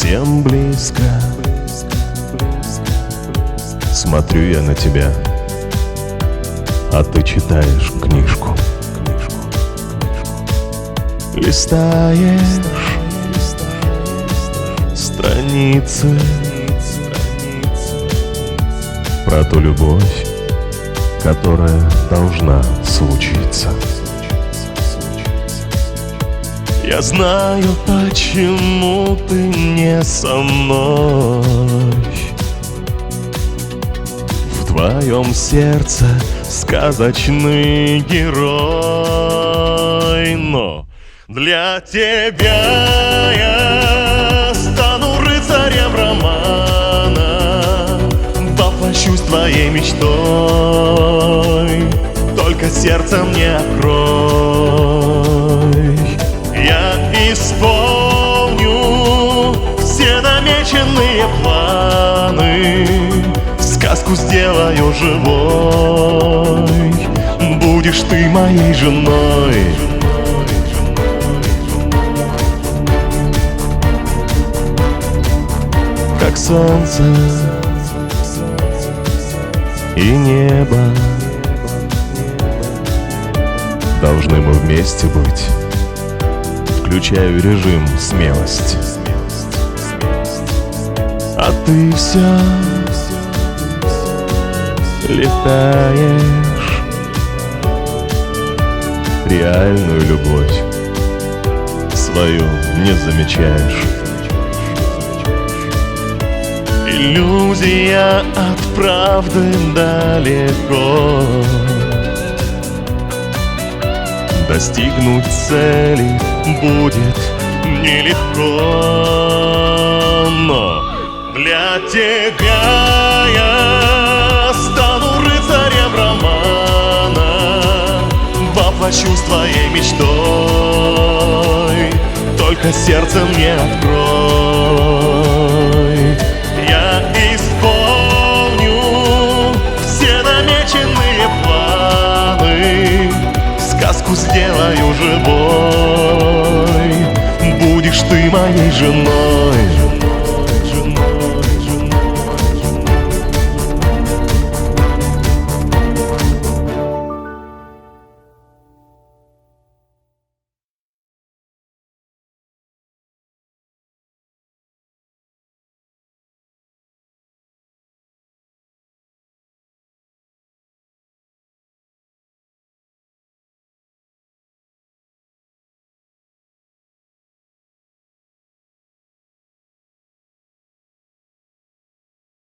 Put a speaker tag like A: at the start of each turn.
A: совсем близко. Смотрю я на тебя, а ты читаешь книжку. Листаешь страницы про ту любовь, которая должна случиться. Я знаю, почему ты не со мной. В твоем сердце сказочный герой. Но для тебя я стану рыцарем романа, воплощусь твоей мечтой, только сердце мне открой. Я исполню все намеченные планы, сказку сделаю живой, будешь ты моей женой. Как солнце и небо, должны мы вместе быть. Включаю режим смелость, а ты все летаешь. Реальную любовь свою не замечаешь. Иллюзия от правды далеко. Достигнуть цели будет нелегко. Но для тебя я стану рыцарем романа, воплощусь твоей мечтой, только сердце мне открой.